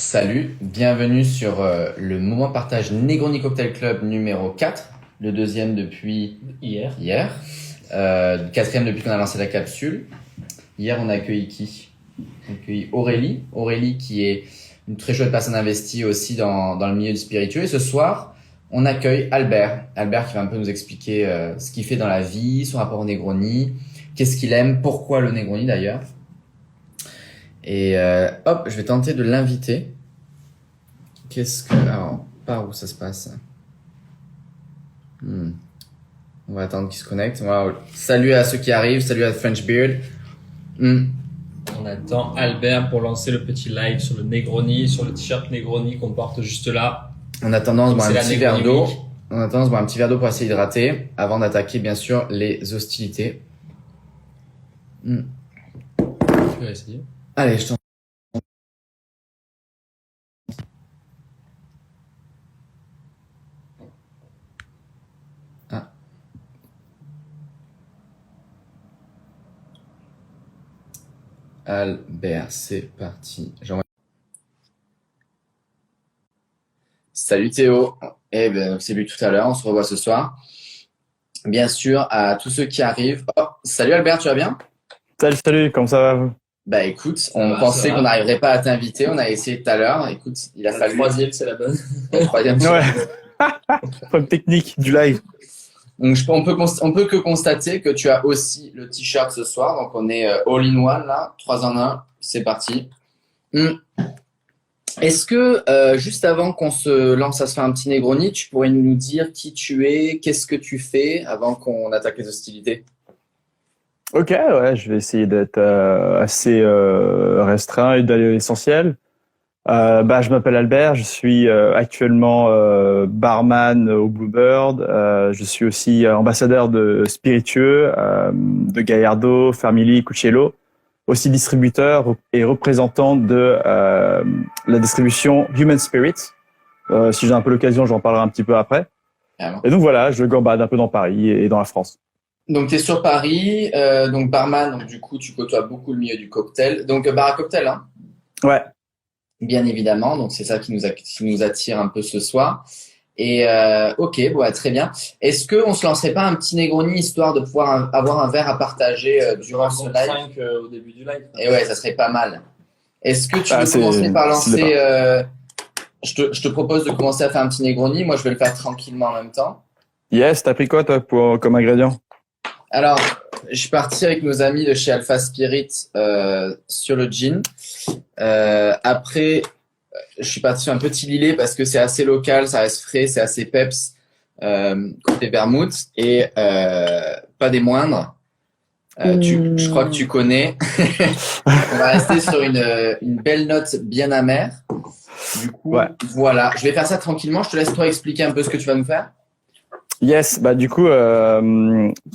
Salut, bienvenue sur le Moment Partage Negroni Cocktail Club numéro 4, le deuxième depuis hier, le quatrième depuis qu'on a lancé la capsule. Hier, on a accueilli qui? On a accueilli Aurélie qui est une très chouette personne investie aussi dans le milieu du spiritueux. Et ce soir, on accueille Albert qui va un peu nous expliquer ce qu'il fait dans la vie, son rapport au Negroni, qu'est-ce qu'il aime, pourquoi le Negroni d'ailleurs. Et je vais tenter de l'inviter. Alors, par où ça se passe? On va attendre qu'il se connecte. Wow. Salut à ceux qui arrivent, salut à French Beard. On attend Albert pour lancer le petit live sur le Negroni, sur le t-shirt Negroni qu'on porte juste là. En attendant, on se boit un petit verre d'eau. En attendant, on se boit un petit verre d'eau pour essayer d'hydrater avant d'attaquer bien sûr les hostilités. Tu vas essayer. Allez, je t'en... Albert, c'est parti. Salut Théo. Eh ben, c'est lui tout à l'heure. On se revoit ce soir. Bien sûr, à tous ceux qui arrivent. Oh, salut Albert, tu vas bien? Salut, comment ça va vous? Bah écoute, on pensait qu'on n'arriverait pas à t'inviter. On a essayé tout à l'heure. Écoute, il a fallu. La troisième, c'est la bonne. La troisième. Ouais. Comme technique du live. Donc, on peut que constater que tu as aussi le t-shirt ce soir. Donc, on est all in one là, 3 en 1. C'est parti. Est-ce que, juste avant qu'on se lance à se faire un petit Negroni, tu pourrais nous dire qui tu es, qu'est-ce que tu fais avant qu'on attaque les hostilités? Ok, ouais, je vais essayer d'être assez restreint et d'aller à l'essentiel. Je m'appelle Albert, je suis actuellement barman au Bluebird. Je suis aussi ambassadeur de spiritueux, de Gallardo, Family, Cuccello, aussi distributeur et représentant de la distribution Human Spirit. Si j'ai un peu l'occasion, j'en parlerai un petit peu après. Et donc voilà, je gambade un peu dans Paris et dans la France. Donc tu es sur Paris, donc barman, donc du coup tu côtoies beaucoup le milieu du cocktail. Donc bar à cocktail, hein? Ouais. Bien évidemment, donc c'est ça qui nous attire un peu ce soir. Et ok, bon, très bien. Est-ce que on se lancerait pas un petit Negroni histoire de pouvoir avoir un verre à partager durant ce live? 5 au début du live. Et ouais, ça serait pas mal. Est-ce que tu veux commencer par lancer je te propose de commencer à faire un petit Negroni. Moi, je vais le faire tranquillement en même temps. Yes, t'as pris quoi toi comme ingrédient? Alors, je suis parti avec nos amis de chez Alpha Spirit sur le gin. Après, je suis parti sur un petit lillet parce que c'est assez local, ça reste frais, c'est assez peps côté vermouth et pas des moindres. Je crois que tu connais. On va rester sur une belle note bien amère. Du coup, Voilà. Je vais faire ça tranquillement. Je te laisse toi expliquer un peu ce que tu vas nous faire. Yes, du coup, ça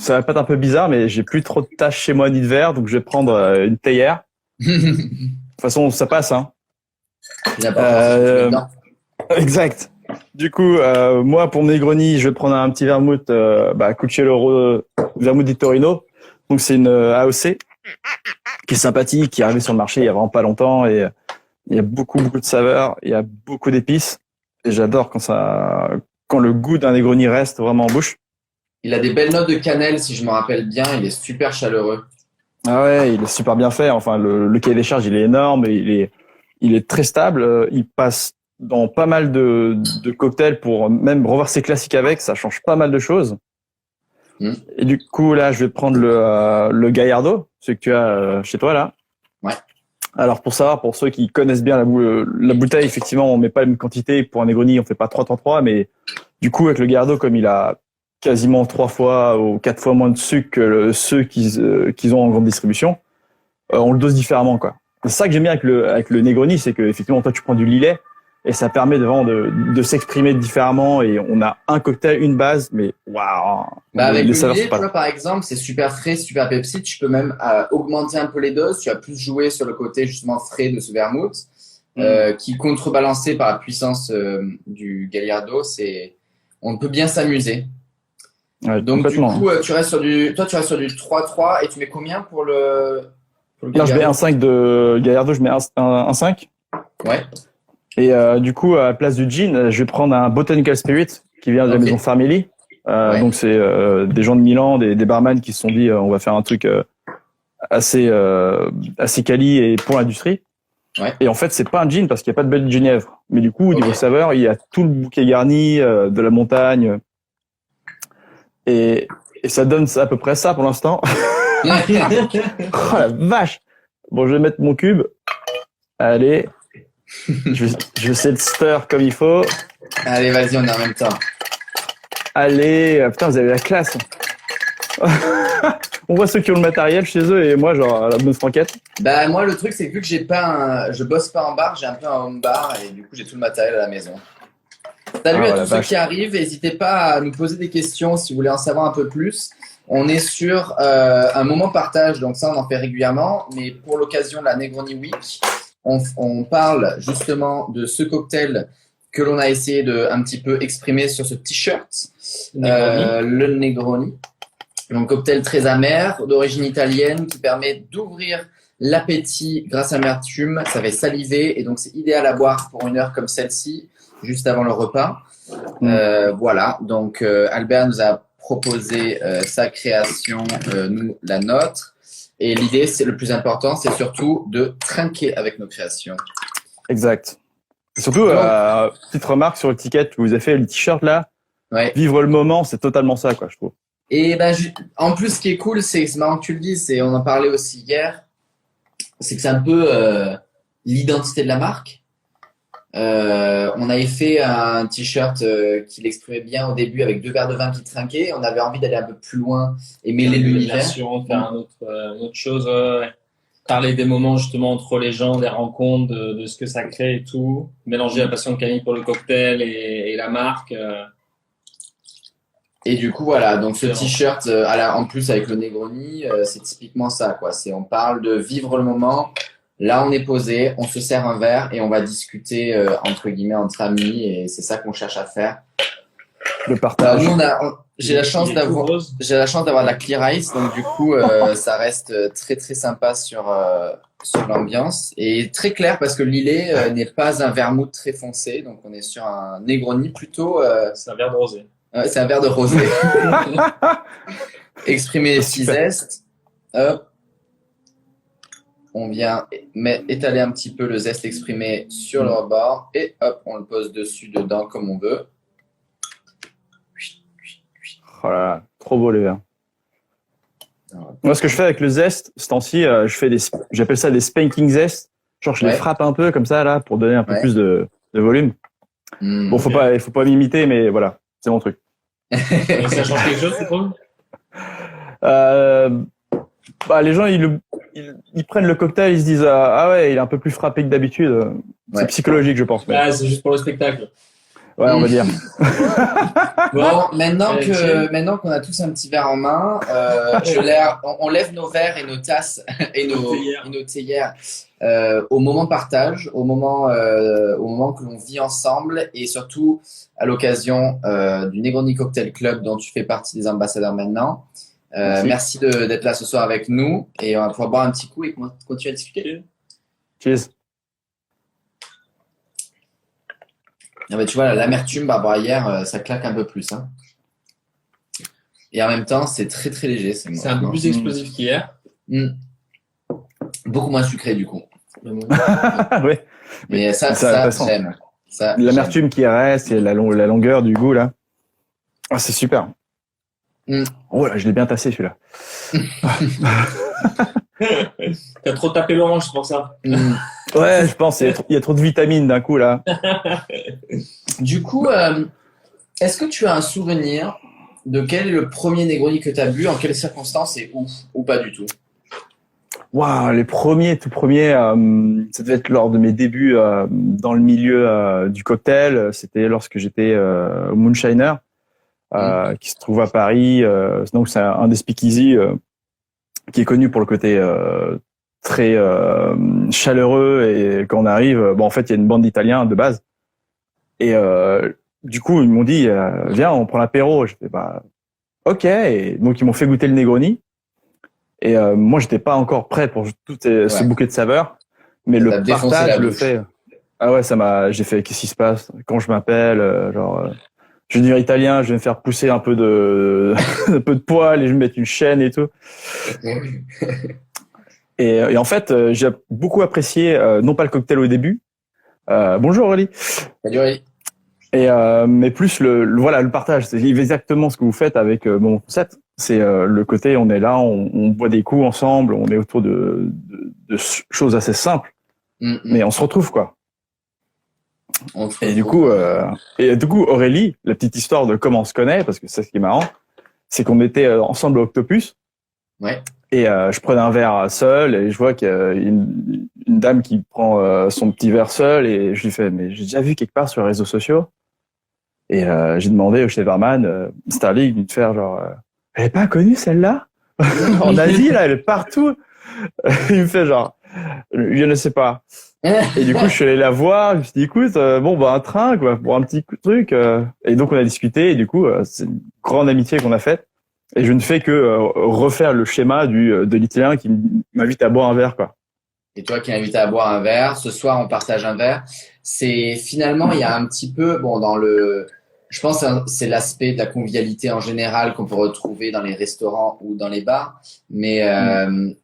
va pas être un peu bizarre, mais j'ai plus trop de tâches chez moi ni de verre, donc je vais prendre une théière. De toute façon, ça passe, hein. Exact. Du coup, moi, pour mes Negroni, je vais prendre un petit vermouth, Cuccello vermouth di Torino. Donc, c'est une AOC qui est sympathique, qui est arrivée sur le marché il y a vraiment pas longtemps et il y a beaucoup de saveurs, il y a beaucoup d'épices et j'adore quand le goût d'un Negroni reste vraiment en bouche. Il a des belles notes de cannelle, si je me rappelle bien. Il est super chaleureux. Ah ouais, il est super bien fait. Enfin, le cahier des charges, il est énorme. Et il est très stable. Il passe dans pas mal de cocktails pour même revoir ses classiques avec. Ça change pas mal de choses. Et du coup, là, je vais prendre le Gallardo, celui que tu as chez toi, là. Ouais. Alors, pour ceux qui connaissent bien la bouteille, effectivement, on met pas la même quantité. Pour un Negroni, on fait pas 3 mais du coup, avec le Gallardo, comme il a quasiment 3 fois ou 4 fois moins de sucre que ceux qu'ils ont en grande distribution, on le dose différemment, quoi. C'est ça que j'aime bien avec le Negroni, c'est que effectivement, toi, tu prends du lillet et ça permet de s'exprimer différemment et on a un cocktail, une base, mais waouh. Avec le lillet, tu vois, par exemple, c'est super frais, super Pepsi. Tu peux même augmenter un peu les doses. Tu vas plus jouer sur le côté justement frais de ce vermouth, qui contrebalancé par la puissance du Gallardo, on peut bien s'amuser. Ouais, donc du coup, tu restes sur du 3-3 et tu mets combien pour le Non, je mets un 5 de Gallardo, je mets un 5. Ouais. Et du coup, à la place du gin, je vais prendre un Botanical Spirit qui vient de la maison Family. Ouais. Donc c'est des gens de Milan, des barman qui se sont dit on va faire un truc assez quali et pour l'industrie. Ouais. Et en fait, c'est pas un gin parce qu'il n'y a pas de baie de genièvre. Mais du coup, au niveau saveur, il y a tout le bouquet garni de la montagne. Et ça donne à peu près ça pour l'instant. Oh la vache! Bon, je vais mettre mon cube. Allez. Je vais essayer de stir comme il faut. Allez, vas-y, on est en même temps. Allez. Putain, vous avez la classe. On voit ceux qui ont le matériel chez eux et moi, genre, la bonne franquette. Bah, moi, le truc, c'est que vu que je bosse pas en bar, j'ai un peu un home bar et du coup, j'ai tout le matériel à la maison. Salut à tous ceux qui arrivent. N'hésitez pas à nous poser des questions si vous voulez en savoir un peu plus. On est sur un moment partage, donc ça, on en fait régulièrement. Mais pour l'occasion de la Negroni Week, on parle justement de ce cocktail que l'on a essayé de un petit peu exprimer sur ce t-shirt, le Negroni. Donc, cocktail très amer, d'origine italienne, qui permet d'ouvrir l'appétit grâce à l'amertume. Ça fait saliver et donc c'est idéal à boire pour une heure comme celle-ci, juste avant le repas. Voilà, donc Albert nous a proposé sa création, nous la nôtre. Et l'idée, c'est le plus important, c'est surtout de trinquer avec nos créations. Exact. Et surtout, petite remarque sur l'étiquette que vous avez fait, le t-shirt là, vivre le moment, c'est totalement ça, quoi, je trouve. Et ben, en plus, ce qui est cool, c'est marrant que tu le dises, et on en parlait aussi hier, c'est que c'est un peu l'identité de la marque. On avait fait un t-shirt qui l'exprimait bien au début avec 2 verres de vin qui trinquaient. On avait envie d'aller un peu plus loin et mêler l'univers. Faire une autre chose, parler des moments justement entre les gens, des rencontres, de ce que ça crée et tout. Mélanger la passion de Camille pour le cocktail et la marque. Et du coup, voilà, donc ce t-shirt, en plus avec le Negroni, c'est typiquement ça, quoi. On parle de vivre le moment. Là, on est posé, on se sert un verre et on va discuter, entre guillemets, entre amis. Et c'est ça qu'on cherche à faire. Le partage. Nous, j'ai la chance d'avoir de la Clear Ice. Donc, du coup, ça reste très, très sympa sur l'ambiance. Et très clair parce que l'îlet n'est pas un vermouth très foncé. Donc, on est sur un Negroni plutôt. C'est un verre de rosé. C'est un verre de rosé. Exprimer les petits zestes. Hop. On vient étaler un petit peu le zeste exprimé sur le rebord. Et hop, on le pose dessus, dedans, comme on veut. Oh là là, trop beau les verres. Moi, ce que je fais avec le zeste, ce temps-ci, j'appelle ça des spanking zest. Genre, je les frappe un peu comme ça, là, pour donner un peu plus de volume. Bon, faut pas m'imiter, mais voilà, c'est mon truc. Ça change quelque chose, tu trouves? Les gens, ils prennent le cocktail, ils se disent ah ouais, il est un peu plus frappé que d'habitude. C'est psychologique, je pense. C'est juste pour le spectacle. Ouais, on va dire. Bon, maintenant qu'on a tous un petit verre en main, on lève nos verres et nos tasses et nos théières au moment partage, au moment que l'on vit ensemble et surtout à l'occasion du Negroni Cocktail Club dont tu fais partie des ambassadeurs maintenant. Merci d'être là ce soir avec nous et on va pouvoir boire un petit coup et continuer à discuter. Cheers. Ah bah, tu vois, l'amertume par rapport à hier, ça claque un peu plus. Hein. Et en même temps, c'est très très léger. C'est un peu plus explosif qu'hier. Beaucoup moins sucré du coup. Oui. Mais ça j'aime. L'amertume qui reste et la longueur du goût là. Ah, c'est super. Oh là, je l'ai bien tassé celui-là. T'as trop tapé l'orange, c'est pour ça. Ouais, je pense. Il y a trop de vitamines d'un coup là. Du coup, est-ce que tu as un souvenir de quel est le premier Negroni que tu as bu, en quelles circonstances et où, ou pas du tout? Waouh, les tout premiers, ça devait être lors de mes débuts dans le milieu du cocktail. C'était lorsque j'étais au Moonshiner, qui se trouve à Paris. Donc c'est un des speakeasy qui est connu pour le côté très chaleureux et quand on arrive, en fait il y a une bande d'Italiens de base et du coup ils m'ont dit viens on prend l'apéro. Je fais ok, et donc ils m'ont fait goûter le Negroni et moi j'étais pas encore prêt pour tout ce bouquet de saveurs, mais le partage le fait. Ah ouais, j'ai fait, qu'est-ce qui se passe? Quand je m'appelle, je vais devenir italien, je vais me faire pousser un peu un peu de poil et je vais me mettre une chaîne et tout. Et en fait, j'ai beaucoup apprécié, non pas le cocktail au début. Bonjour Aurélie. Salut Aurélie. Mais plus voilà, le partage. C'est exactement ce que vous faites avec mon concept. C'est le côté, on est là, on boit des coups ensemble, on est autour de choses assez simples, mais on se retrouve quoi. Et du coup, Aurélie, la petite histoire de comment on se connaît, parce que c'est ce qui est marrant, c'est qu'on était ensemble au Octopus. Ouais. Et je prenais un verre seul et je vois qu'il y a une dame qui prend son petit verre seul et je lui fais, mais j'ai déjà vu quelque part sur les réseaux sociaux. Et j'ai demandé au chef barman, Starling, de faire genre, elle est pas connue celle-là? En Asie, là, elle est partout. Il me fait genre, je ne sais pas. Et du coup, je suis allé la voir, je me suis dit, écoute, un train, quoi, pour un petit truc. Et donc, on a discuté, et du coup, c'est une grande amitié qu'on a faite. Et je ne fais que refaire le schéma de l'Italien qui m'invite à boire un verre, quoi. Et toi qui m'invites à boire un verre, ce soir, on partage un verre. C'est finalement, il y a un petit peu, je pense que c'est l'aspect de la convivialité en général qu'on peut retrouver dans les restaurants ou dans les bars. Mais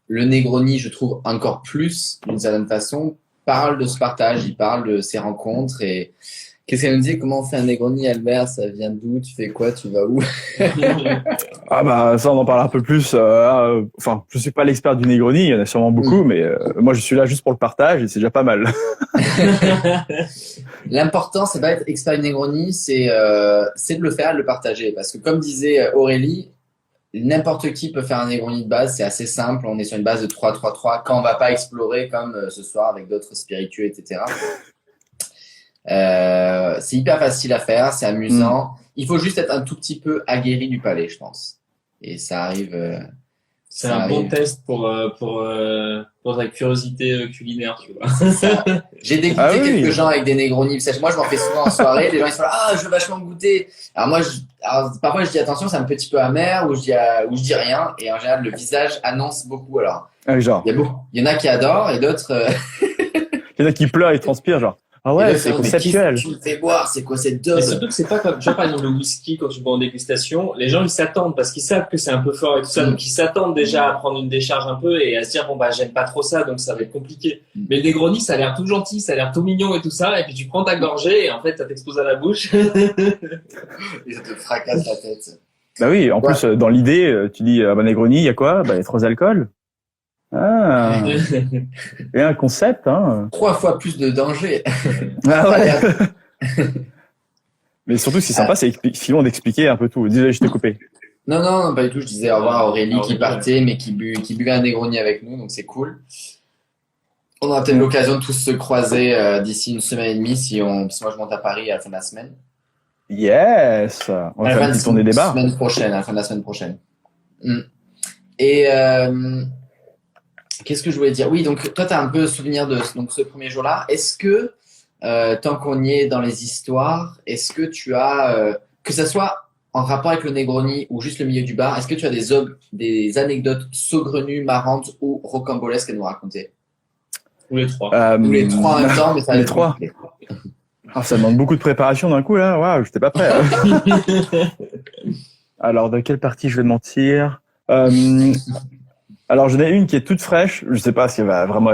le Negroni, je trouve encore plus, d'une certaine façon, parle de ce partage, il parle de ces rencontres. Et qu'est-ce qu'elle nous dit? Comment on fait un Negroni, Albert? Ça vient d'où? Tu fais quoi? Tu vas où? Ah bah ça, on en parle un peu plus. Enfin, je suis pas l'expert du Negroni, il y en a sûrement beaucoup, mais moi je suis là juste pour le partage et c'est déjà pas mal. L'important, c'est pas être expert du Negroni, c'est de le faire, de le partager. Parce que comme disait Aurélie, n'importe qui peut faire un Negroni de base, c'est assez simple. On est sur une base de 3-3-3 quand on va pas explorer comme ce soir avec d'autres spiritueux, etc. C'est hyper facile à faire, c'est amusant. Il faut juste être un tout petit peu aguerri du palais, je pense. Et ça arrive. C'est un bon test pour ta curiosité culinaire, tu vois. J'ai dégoûté quelques gens avec des Negroni. Moi, je m'en fais souvent en soirée. Les gens ils sont là, je veux vachement goûter. Alors moi, parfois je dis attention, c'est un petit peu amer, ou je dis rien. Et en général, le visage annonce beaucoup. Alors, genre. Il y en a qui adorent et d'autres. Il y en a qui pleurent et transpirent, genre. Ah ouais, c'est conceptuel. Tu me fais boire, c'est quoi cette dose? Mais surtout que c'est pas comme, tu vois, par exemple, le whisky, quand tu bois en dégustation, les gens, ils s'attendent parce qu'ils savent que c'est un peu fort et tout ça. Donc, ils s'attendent déjà à prendre une décharge un peu et à se dire, j'aime pas trop ça, donc ça va être compliqué. Mais le Negroni, ça a l'air tout gentil, ça a l'air tout mignon et tout ça. Et puis, tu prends ta gorgée et en fait, ça t'explose à la bouche. Et ça te fracasse la tête. Bah oui, en plus, dans l'idée, tu dis, Negroni, il y a quoi? Il y a 3 alcools. Ah. Et un concept, hein. 3 fois plus de danger. Ah ouais. Mais surtout, ce qui est sympa, c'est finalement d'expliquer un peu tout. Désolé, je t'ai coupé. Non, pas du tout. Je disais au revoir à Aurélie qui partait, mais qui buvait un Negroni avec nous, donc c'est cool. On aura peut-être l'occasion de tous se croiser d'ici une semaine et demie parce que moi je monte à Paris à la fin de la semaine. Yes. On va faire une petite tournée des bars. À la fin de la semaine prochaine. Et qu'est-ce que je voulais dire? Oui, donc toi, tu as un peu souvenir de ce premier jour-là. Est-ce que, tant qu'on y est dans les histoires, est-ce que tu as, que ça soit en rapport avec le Negroni ou juste le milieu du bar, est-ce que tu as des anecdotes saugrenues, marrantes ou rocambolesques à nous raconter? Ou les 3. Ou les 3 en même temps, mais ça va les être 3. Ça demande beaucoup de préparation d'un coup, là. Waouh, j'étais pas prêt. Alors, de quelle partie je vais mentir? Alors, j'en ai une qui est toute fraîche. Je sais pas si elle va vraiment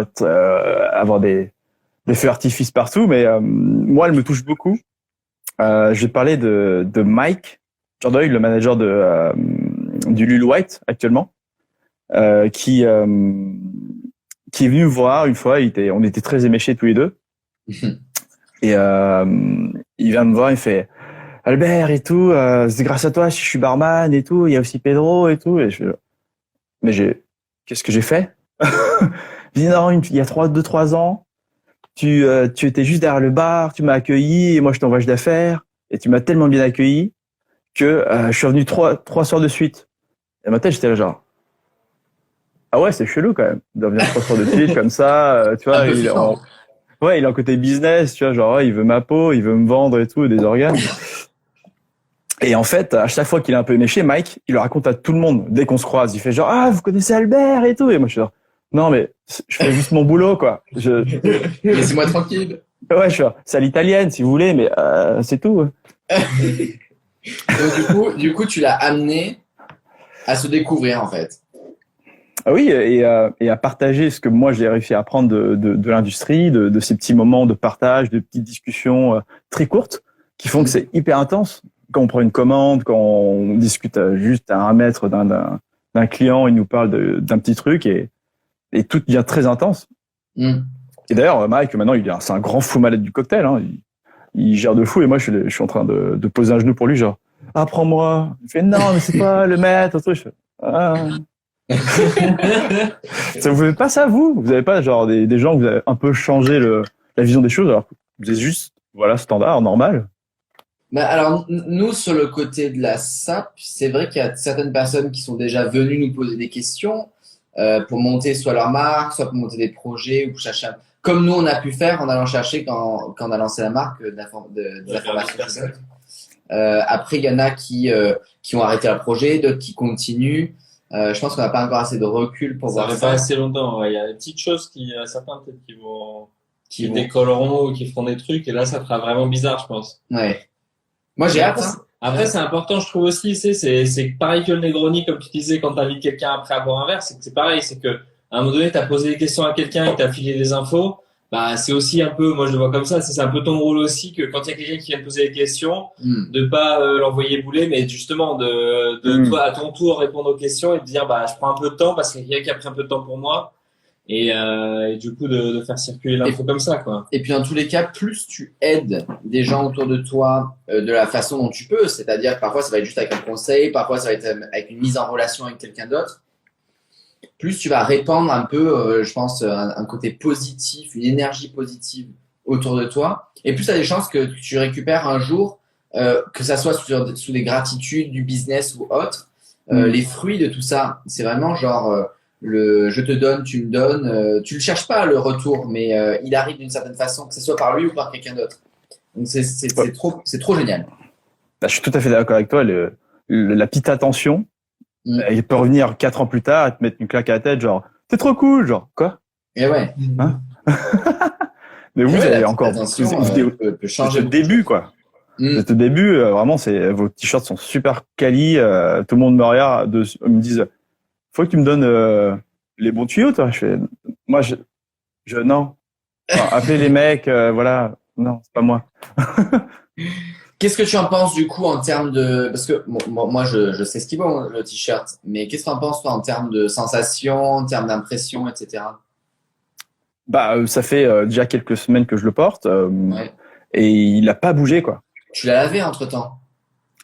avoir des feux d'artifice partout, mais moi, elle me touche beaucoup. Je vais parler de Mike Jordoy, le manager du Lulu White actuellement, qui est venu me voir une fois. On était très éméchés tous les deux. Et il vient me voir, il fait Albert et tout, c'est grâce à toi si je suis barman et tout. Il y a aussi Pedro et tout. Et qu'est-ce que j'ai fait? Il dit non, il y a 2-3 ans, tu étais juste derrière le bar, tu m'as accueilli et moi je t'envoie d'affaires et tu m'as tellement bien accueilli que je suis revenu 3 soirs de suite. Et ma tête, j'étais là genre ah ouais, c'est chelou quand même de revenir 3 soirs de suite comme ça, tu vois. Il est en côté business, tu vois, genre il veut ma peau, il veut me vendre et tout, des organes. Et en fait, à chaque fois qu'il est un peu éméché, Mike, il le raconte à tout le monde dès qu'on se croise. Il fait genre vous connaissez Albert et tout. Et moi je suis genre non mais je fais juste mon boulot quoi. Laissez-moi tranquille. Ouais, c'est à l'italienne si vous voulez, mais c'est tout. Donc, du coup, tu l'as amené à se découvrir, en fait. Ah oui, et à partager ce que moi j'ai réussi à apprendre de l'industrie, de ces petits moments de partage, de petites discussions très courtes qui font que c'est hyper intense. Quand on prend une commande, quand on discute juste à 1 mètre d'un client, il nous parle d'un petit truc et tout devient très intense. Mm. Et d'ailleurs, Mike, maintenant, c'est un grand fou malade du cocktail. Hein. Il gère de fou et moi, je suis en train de poser un genou pour lui, genre, apprends-moi. Il fait, non, mais c'est pas le maître, truc. Je fais, ah. Ça vous fait pas ça, vous? Vous avez pas, genre, des gens où vous avez un peu changé la vision des choses alors que vous êtes juste, voilà, standard, normal? Bah, alors, nous, sur le côté de la SAP, c'est vrai qu'il y a certaines personnes qui sont déjà venues nous poser des questions pour monter soit leur marque, soit pour monter des projets ou pour chercher comme nous, on a pu faire en allant chercher quand on a lancé la marque des informations. Après, il y en a qui ont arrêté le projet, d'autres qui continuent. Je pense qu'on n'a pas encore assez de recul pour voir ça. Ça fait pas assez longtemps. Ouais. Il y a des petites choses certains peut-être qui décolleront ou qui feront des trucs et là, ça fera vraiment bizarre, je pense. Ouais. Moi, j'ai hâte. Après, c'est important, je trouve aussi, c'est pareil que le Negroni, comme tu disais, quand t'invites quelqu'un après à boire un verre, c'est pareil, c'est que, à un moment donné, t'as posé des questions à quelqu'un et t'as filé des infos, bah, c'est aussi un peu, moi, je le vois comme ça, c'est un peu ton rôle aussi que quand il y a quelqu'un qui vient te poser des questions, de pas l'envoyer bouler, mais justement, toi, à ton tour, répondre aux questions et de dire, bah, je prends un peu de temps parce qu'il y a quelqu'un qui a pris un peu de temps pour moi. Et du coup de faire circuler l'info comme ça, quoi. Et puis dans tous les cas, plus tu aides des gens autour de toi de la façon dont tu peux, c'est-à-dire que parfois ça va être juste avec un conseil, parfois ça va être avec une mise en relation avec quelqu'un d'autre, plus tu vas répandre un peu, je pense, un côté positif, une énergie positive autour de toi, et plus tu as des chances que tu récupères un jour, que ça soit sous des gratitudes, du business ou autre, les fruits de tout ça. C'est vraiment genre je te donne, tu me donnes, tu le cherches pas le retour, mais il arrive d'une certaine façon, que ce soit par lui ou par quelqu'un d'autre. Donc c'est trop génial. Bah, je suis tout à fait d'accord avec toi. La petite attention, il peut revenir 4 ans plus tard et te mettre une claque à la tête, genre c'est trop cool, genre quoi? Et ouais. Hein mais vous avez encore peut changer le début, quoi. Au début, vraiment, vos t-shirts sont super quali. Tout le monde me regarde, me disent faut que tu me donnes les bons tuyaux, toi. Je fais, moi, non. Enfin, appelez les mecs, voilà. Non, c'est pas moi. Qu'est-ce que tu en penses du coup en termes de, parce que moi je sais ce qu'il vaut le t-shirt, mais qu'est-ce que tu en penses toi en termes de sensation, en termes d'impression, etc. Bah, ça fait déjà quelques semaines que je le porte et il a pas bougé, quoi. Tu l'as lavé entre-temps?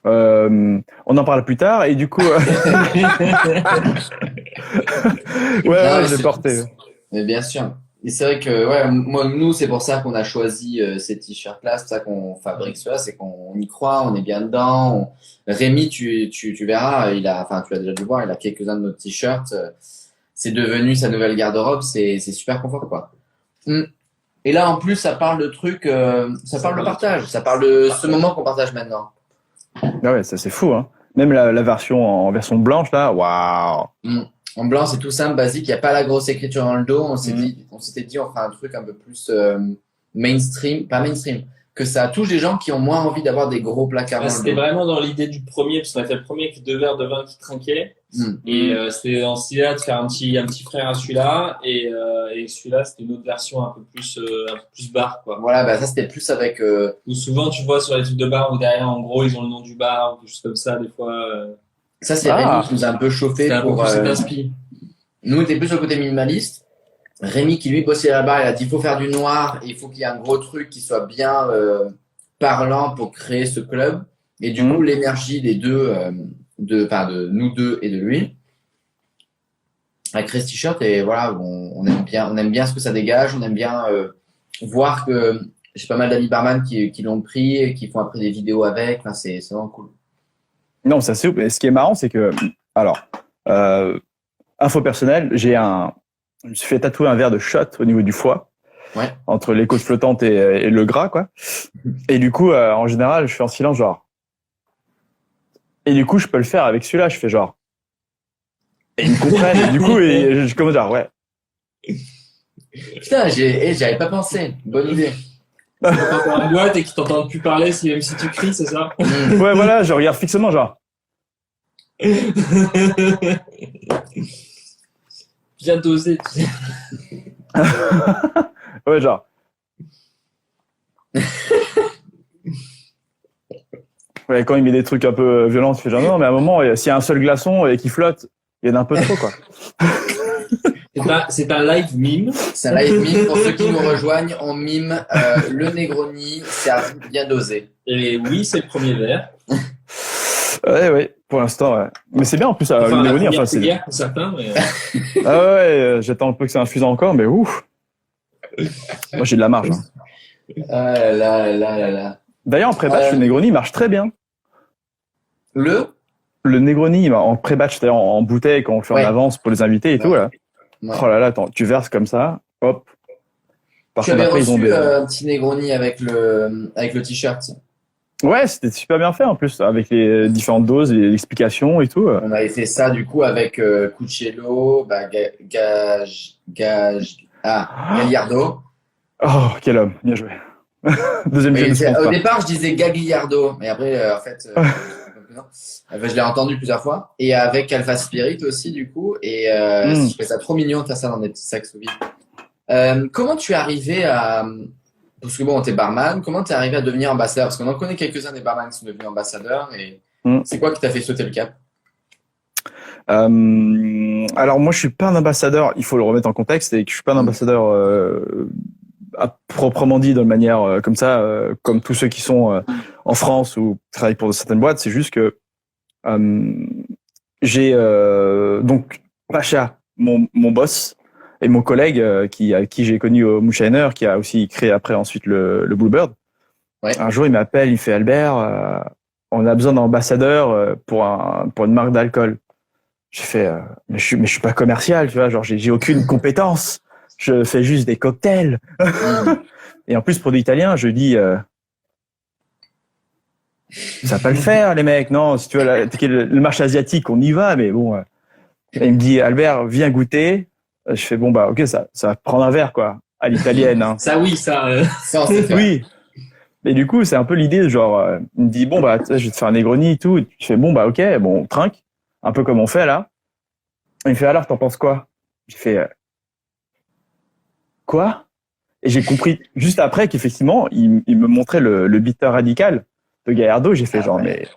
On en parle plus tard et du coup ouais, je l'ai porté. Mais bien sûr. Et c'est vrai que nous c'est pour ça qu'on a choisi ces t-shirts-là, c'est pour ça qu'on fabrique cela, c'est qu'on y croit, on est bien dedans. Rémi, tu verras, tu l'as déjà dû voir, il a quelques-uns de nos t-shirts. C'est devenu sa nouvelle garde-robe, c'est super confort, quoi. Et là en plus ça parle de trucs, ça parle de partage, ça parle de ce moment qu'on partage maintenant. Ah ouais, ça c'est fou, hein. Même la version en version blanche là, waouh. En blanc, c'est tout simple, basique. Il n'y a pas la grosse écriture dans le dos. On s'était dit, on fera un truc un peu plus mainstream, pas mainstream, que ça touche des gens qui ont moins envie d'avoir des gros placards dans le dos. C'était vraiment dans l'idée du premier, parce qu'on a fait le premier avec 2 verres de vin qui trinquaient. Et c'était dans cette idée de faire un petit frère à celui-là. Et celui-là, c'était une autre version un peu plus bar, quoi. Voilà, bah ça c'était plus avec. Ou souvent, tu vois sur les trucs de bar où derrière, en gros, ils ont le nom du bar ou quelque chose comme ça, des fois. Ça, c'est Rémi qui nous a un peu chauffé pour. Nous, on était plus sur le côté minimaliste. Rémi, qui lui bossait là-bas, il a dit il faut faire du noir, il faut qu'il y ait un gros truc qui soit bien parlant pour créer ce club. Et du coup, l'énergie des deux, de nous deux et de lui, a créé ce t-shirt. Et voilà, on aime bien ce que ça dégage, on aime bien voir que j'ai pas mal d'amis barman qui l'ont pris et qui font après des vidéos avec. Enfin, c'est vraiment cool. Non, ça c'est. Ce qui est marrant, c'est que, alors, info personnelle, je me suis fait tatouer un verre de shot au niveau du foie, entre les côtes flottantes et le gras, quoi. Et du coup, en général, je fais en silence, genre. Et du coup, je peux le faire avec celui-là, je fais genre. Et ils me comprennent. Et du coup, je commence genre, ouais. Putain, j'y avais pas pensé. Bonne idée. Quand t'es en boîte et qu'ils t'entendent plus parler, même si tu cries, c'est ça? Ouais, voilà, je regarde fixement, genre. Bien dosé, tu sais. Ouais, genre. Ouais, quand il met des trucs un peu violents, tu fais genre non, mais à un moment, s'il y a un seul glaçon et qui flotte, il y en a un peu trop, quoi. C'est un live mime. C'est un live mime. Pour ceux qui nous rejoignent, on mime le Negroni servi bien dosé. Et oui, c'est le premier verre. Ouais, pour l'instant, ouais. Mais c'est bien en plus, Enfin, le Negroni, enfin, c'est. hier pour certains, mais... Ah ouais, j'attends un peu que ça infuse encore, mais ouf. Moi, j'ai de la marge. Hein. Ah là là là là. D'ailleurs, en pré-batch, le Negroni marche très bien. Le Negroni en pré-batch, c'est-à-dire en bouteille, quand on le fait en avance pour les invités et tout, là. Ouais. Oh là là, attends, tu verses comme ça, hop. Tu avais reçu un petit Negroni avec le t-shirt. Ouais, c'était super bien fait en plus, avec les différentes doses, les explications et tout. On avait fait ça du coup avec Cuccello, Gagliardo. Oh, quel homme, bien joué. Deuxième jeu. Au départ, je disais Gagliardo, mais après, en fait, je l'ai entendu plusieurs fois. Et avec Alpha Spirit aussi, du coup. Et je trouvais ça trop mignon de faire ça dans des petits sacs sous vide. Comment tu es arrivé à... Parce que bon, t'es barman. Comment t'es arrivé à devenir ambassadeur? Parce qu'on en connaît quelques-uns des barman qui sont devenus ambassadeurs. Et c'est quoi qui t'a fait sauter le cap? Alors moi, je suis pas un ambassadeur. Il faut le remettre en contexte, et que je suis pas un ambassadeur à proprement dit, de manière comme ça, comme tous ceux qui sont en France ou travaillent pour certaines boîtes. C'est juste que j'ai donc Pacha, mon boss, et mon collègue qui j'ai connu au Moonshiner, qui a aussi créé après ensuite le Bluebird. Ouais. Un jour, il m'appelle, il fait Albert, on a besoin d'ambassadeurs pour une marque d'alcool. J'ai fait mais je suis pas commercial, tu vois, genre j'ai aucune compétence. Je fais juste des cocktails. Et en plus, pour des Italiens, je dis ça va pas le faire, les mecs. Non, si tu veux le marché asiatique, on y va, mais bon. Et il me dit Albert, viens goûter. Je fais bon bah ok, ça va prendre un verre quoi, à l'italienne. Hein. Ça oui, ça on sait faire. Oui. Mais du coup, c'est un peu l'idée, genre il me dit bon bah je vais te faire un Negroni et tout. Et je fais bon bah ok, bon on trinque, un peu comme on fait là. Et il me fait alors t'en penses quoi? J'ai fait quoi? Et j'ai compris juste après qu'effectivement il me montrait le bitter radical de Gallardo. J'ai fait genre mais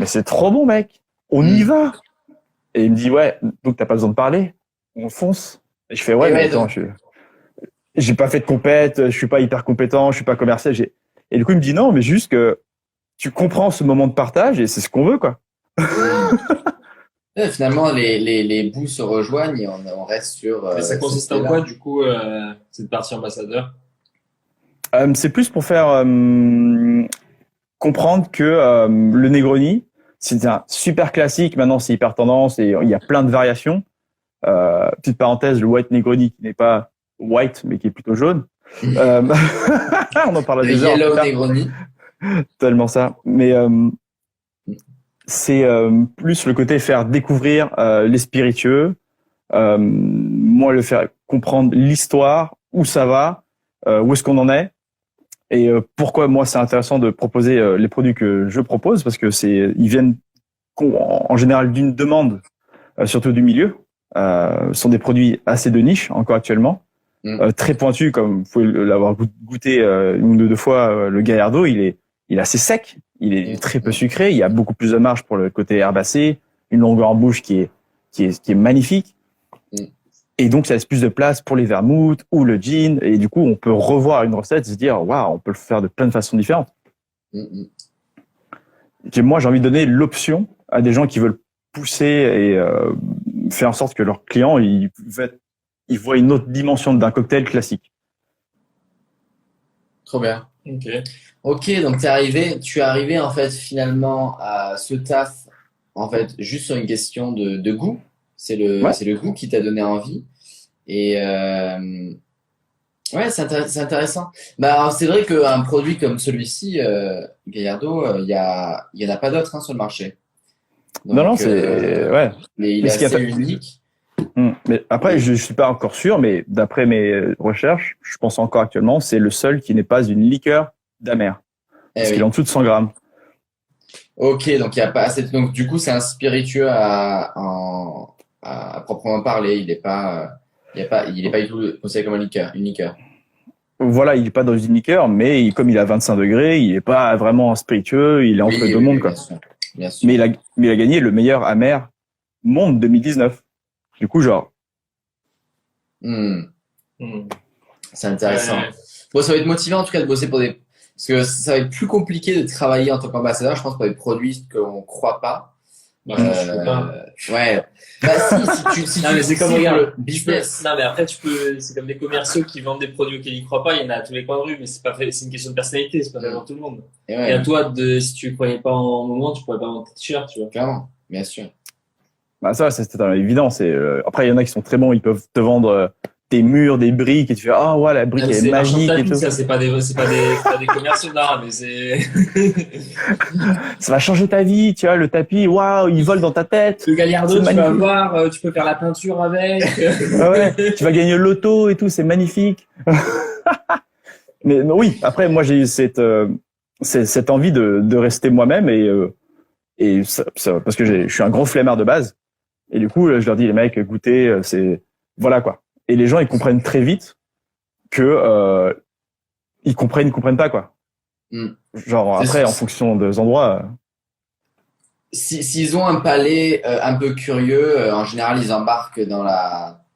c'est trop bon mec, on y va. Et il me dit ouais, donc t'as pas besoin de parler, on fonce. Et je fais ouais, mais attends, j'ai pas fait de compète, je suis pas hyper compétent, je suis pas commercial. Et du coup il me dit non, mais juste que tu comprends ce moment de partage et c'est ce qu'on veut quoi. Et finalement les bouts se rejoignent et on reste sur. Mais ça consiste en quoi du coup cette partie ambassadeur? C'est plus pour faire comprendre que le Negroni, c'est un super classique. Maintenant, c'est hyper tendance et il y a plein de variations. Petite parenthèse, le White Negroni qui n'est pas white mais qui est plutôt jaune. On en parle des heures. Le Yellow Negroni. Tellement ça. Mais c'est plus le côté faire découvrir les spiritueux. Moi, le faire comprendre l'histoire, où ça va, où est-ce qu'on en est. Et pourquoi moi c'est intéressant de proposer les produits que je propose, parce que ils viennent en général d'une demande, surtout du milieu. Sont des produits assez de niche encore actuellement, très pointus, comme vous pouvez l'avoir goûté une ou deux fois. Le Gallardo, il est assez sec, il est très peu sucré, il y a beaucoup plus de marge pour le côté herbacé, une longueur en bouche qui est magnifique. Et donc, ça laisse plus de place pour les vermouths ou le gin. Et du coup, on peut revoir une recette et se dire, waouh, on peut le faire de plein de façons différentes. Et moi, j'ai envie de donner l'option à des gens qui veulent pousser et faire en sorte que leurs clients, ils voient une autre dimension d'un cocktail classique. Trop bien. Ok, donc tu es arrivé en fait finalement à ce taf en fait juste sur une question de goût. C'est le goût qui t'a donné envie. Et ouais, c'est intéressant. Bah, alors, c'est vrai qu'un produit comme celui-ci, Gallardo, il y en a pas d'autres sur le marché. Donc, non, c'est ouais. Mais il est assez unique. Mais après, je suis pas encore sûr, mais d'après mes recherches, je pense encore actuellement, c'est le seul qui n'est pas une liqueur d'amer. Parce oui. qu'il est en dessous de 100 grammes. Ok, donc il y a pas assez. Donc du coup, c'est un spiritueux à proprement parler. Il est pas du tout considéré comme une liqueur. Voilà, il est pas dans une liqueur, mais comme il a 25 degrés, il est pas vraiment spiritueux, il est entre les deux mondes, quoi. Bien sûr. Mais il a gagné le meilleur amer monde 2019. Du coup, genre. C'est intéressant. Bon, ça va être motivant en tout cas de bosser parce que ça va être plus compliqué de travailler en tant qu'ambassadeur, je pense, pour des produits qu'on croit pas. Je peux pas. Ouais. Bah, si non, mais c'est comme regarde, le business. Non, mais après, c'est comme des commerciaux qui vendent des produits auxquels ils croient pas, il y en a à tous les coins de rue, mais c'est une question de personnalité, c'est pas fait pour tout le monde. Et à toi, si tu croyais pas en moment, tu pourrais pas vendre tes t-shirts, tu vois. Clairement, bien sûr. Bah, ça, c'est évident, après, il y en a qui sont très bons, ils peuvent te vendre des murs, des briques, et tu fais, ah, ouais, la brique, elle est magique et tout. Ça, c'est pas des commerciaux, non, mais c'est... Ça va changer ta vie, tu vois, le tapis, waouh, il vole dans ta tête. Le Gallardo, tu vas voir, tu peux faire la peinture avec. Ouais, tu vas gagner le loto et tout, c'est magnifique. Mais oui, après, moi, j'ai eu cette envie de rester moi-même et ça, parce que je suis un gros flemmard de base. Et du coup, je leur dis, les mecs, goûtez, voilà, quoi. Et les gens, ils comprennent très vite que ils comprennent pas, quoi. Genre après, en fonction des endroits. S'ils ont un palais un peu curieux, en général, ils embarquent dans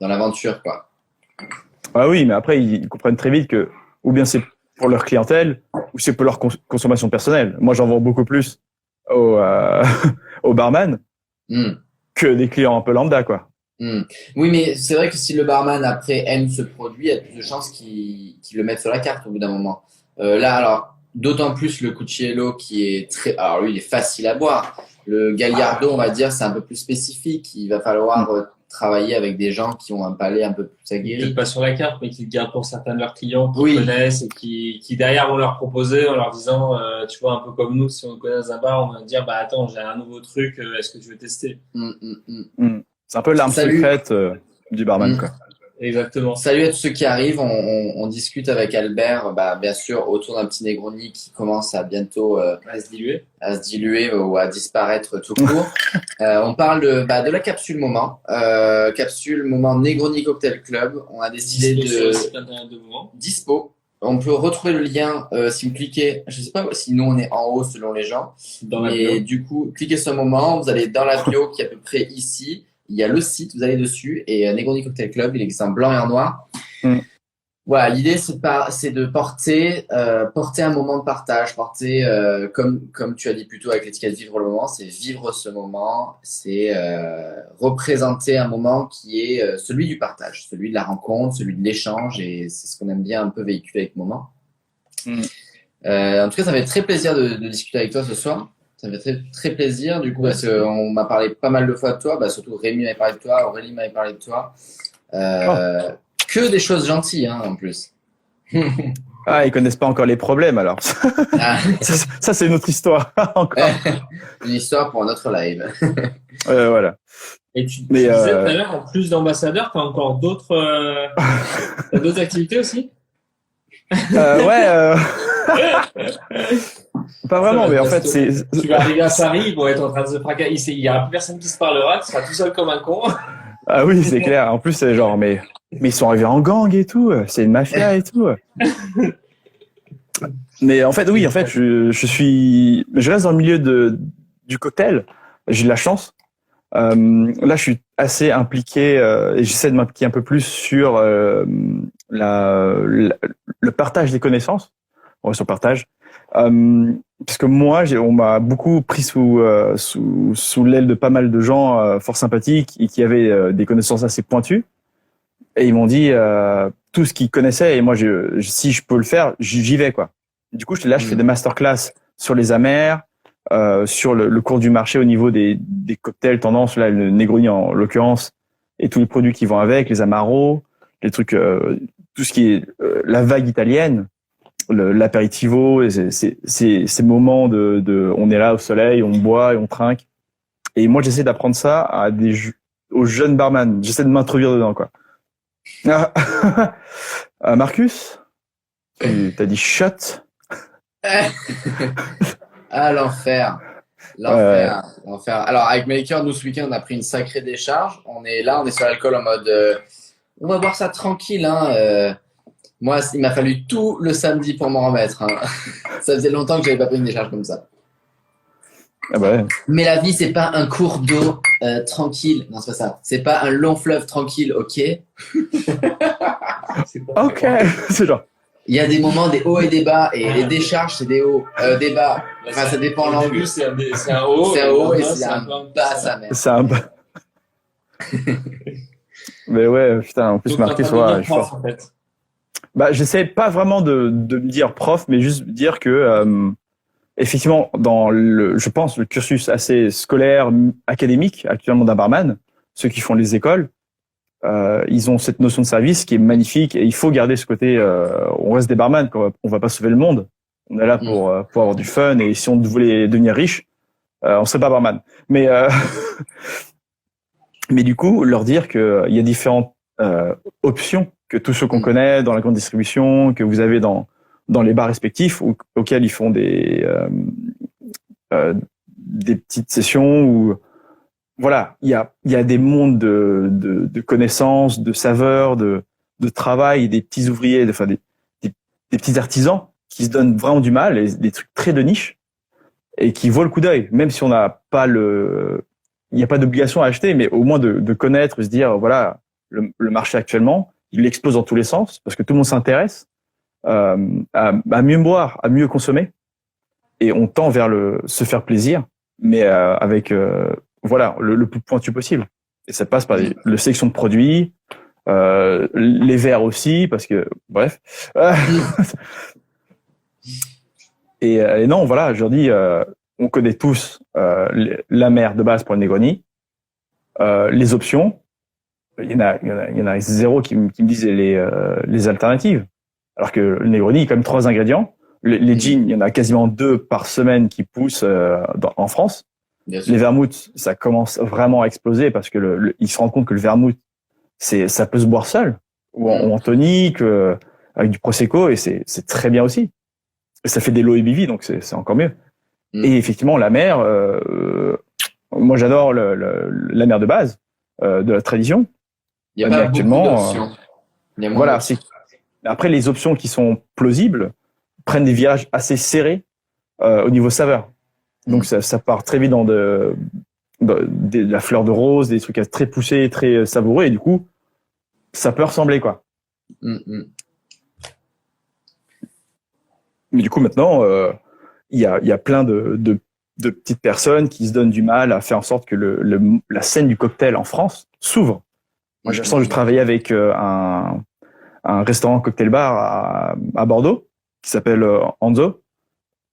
l'aventure, quoi. Ah oui, mais après, ils comprennent très vite que ou bien c'est pour leur clientèle ou c'est pour leur consommation personnelle. Moi, j'en vends beaucoup plus aux barman que des clients un peu lambda, quoi. Oui, mais c'est vrai que si le barman après aime ce produit, il y a plus de chances qu'il le mette sur la carte au bout d'un moment. Là, alors, d'autant plus le Cucchiaio qui est alors lui, il est facile à boire. Le Gallardo, on va dire, c'est un peu plus spécifique. Il va falloir travailler avec des gens qui ont un palais un peu plus aguerri. Peut-être pas sur la carte, mais qui le gardent pour certains de leurs clients qui connaissent et qui derrière vont leur proposer en leur disant, tu vois, un peu comme nous, si on connaît dans un bar, on va dire, bah attends, j'ai un nouveau truc, est-ce que tu veux tester? C'est un peu l'arme secrète du barman, quoi. Exactement. Salut à tous ceux qui arrivent. On discute avec Albert, bien sûr, autour d'un petit Negroni qui commence à bientôt à se diluer ou à disparaître tout court. On parle de la capsule moment. Capsule moment Negroni Cocktail Club. On a décidé dispo. On peut retrouver le lien si vous cliquez. Je sais pas si nous on est en haut selon les gens. Et du coup, cliquez sur moment. Vous allez dans la bio qui est à peu près ici. Il y a le site, vous allez dessus, et Negroni Cocktail Club, il existe en blanc et en noir. Voilà, l'idée c'est de porter un moment de partage, porter comme tu as dit plus tôt avec l'étiquette vivre le moment, c'est vivre ce moment, c'est représenter un moment qui est celui du partage, celui de la rencontre, celui de l'échange, et c'est ce qu'on aime bien un peu véhiculer avec moment. En tout cas, ça fait très plaisir de discuter avec toi ce soir. Ça me fait très, très plaisir, du coup, parce qu'on m'a parlé pas mal de fois de toi, surtout Rémi m'avait parlé de toi, Aurélie m'avait parlé de toi. Que des choses gentilles, hein, en plus. Ah, ils connaissent pas encore les problèmes, alors. Ça, c'est une autre histoire, encore. Une histoire pour un autre live. Voilà. Et tu disais tout à l'heure, en plus d'ambassadeur, t'as encore d'autres activités aussi? Pas vraiment, mais en fait, tu vas arriver à Paris, ils vont être en train de se fracasser. Il y aura plus personne qui se parlera, tu seras tout seul comme un con. Ah oui, c'est clair. En plus, c'est genre, mais ils sont arrivés en gang et tout. C'est une mafia et tout. Mais en fait, oui, je reste dans le milieu du cocktail. J'ai de la chance. Là, je suis assez impliqué et j'essaie de m'impliquer un peu plus sur le partage des connaissances. On reste sur partage. Parce que moi, on m'a beaucoup pris sous l'aile de pas mal de gens fort sympathiques et qui avaient des connaissances assez pointues. Et ils m'ont dit tout ce qu'ils connaissaient. Et moi, si je peux le faire, j'y vais, quoi. Du coup, je fais des masterclass sur les amers, sur le cours du marché au niveau des cocktails tendances, là, le Negroni en l'occurrence, et tous les produits qui vont avec, les Amaro, les trucs, tout ce qui est la vague italienne, l'apéritivo, ces moments de on est là au soleil, on boit et on trinque. Et moi, j'essaie d'apprendre ça aux jeunes barman. J'essaie de m'introduire dedans, quoi. Marcus, t'as dit shot. Ah, l'enfer. L'enfer. L'enfer. Alors, avec Maker, nous, ce week-end, on a pris une sacrée décharge. On est sur l'alcool en mode, on va boire ça tranquille, hein. Moi, il m'a fallu tout le samedi pour m'en remettre, hein. Ça faisait longtemps que j'avais pas pris une décharge comme ça. Ah bah ouais. Mais la vie, c'est pas un cours d'eau tranquille. Non, c'est pas ça. C'est pas un long fleuve tranquille, ok? Ok, c'est genre. Il y a des moments, des hauts et des bas, et les décharges, c'est des hauts, des bas. Enfin, ça dépend Au l'angle. début, c'est un haut. C'est un haut et lendemain, c'est un bas, sa mère. C'est un. Mais ouais, putain, en plus, Donc, marqué t'as soit. pas de prof, en fait. Bah, j'essaie pas vraiment de me dire prof, mais juste dire que, effectivement, je pense, le cursus assez scolaire, académique, actuellement d'un barman, ceux qui font les écoles, ils ont cette notion de service qui est magnifique et il faut garder ce côté, on reste des barman, quoi. On va pas sauver le monde. On est là pour avoir du fun et si on voulait devenir riche, on serait pas barman. Mais, mais du coup, leur dire que il y a différentes, options que tous ceux qu'on connaît dans la grande distribution, que vous avez dans les bars respectifs auxquels ils font des petites sessions où voilà, il y a des mondes de connaissances, de saveurs, de travail, des petits ouvriers, enfin des petits artisans qui se donnent vraiment du mal, et des trucs très de niche et qui vaut le coup d'œil, même si on n'a pas il n'y a pas d'obligation à acheter, mais au moins de connaître, se dire voilà, le marché actuellement, il explose dans tous les sens parce que tout le monde s'intéresse à mieux boire, à mieux consommer, et on tend vers se faire plaisir, mais avec voilà le plus pointu possible. Et ça passe par le sélection de produits, les verres aussi, parce que bref. Et non, voilà, je leur dis, on connaît tous la mer de base pour le Negroni, les options. Il y en a zéro qui me disent les alternatives. Alors que le Negroni, il y a quand même 3 ingrédients. Les gins, il y en a quasiment 2 par semaine qui poussent en France. Les vermouths, ça commence vraiment à exploser parce que ils se rendent compte que le vermouth, ça peut se boire seul ou en tonique, avec du prosecco, et c'est très bien aussi. Et ça fait des low ABV, donc c'est encore mieux. Et effectivement, la mer, moi j'adore la mer de base, de la tradition. Il n'y a pas beaucoup d'options. Voilà. Après, les options qui sont plausibles prennent des virages assez serrés au niveau saveur. Donc ça part très vite dans de la fleur de rose, des trucs très poussés, très savoureux, et du coup, ça peut ressembler, quoi. Mais du coup, maintenant, il y a plein de petites personnes qui se donnent du mal à faire en sorte que la scène du cocktail en France s'ouvre. Moi, je travaillais avec un restaurant cocktail bar à Bordeaux qui s'appelle Anzo,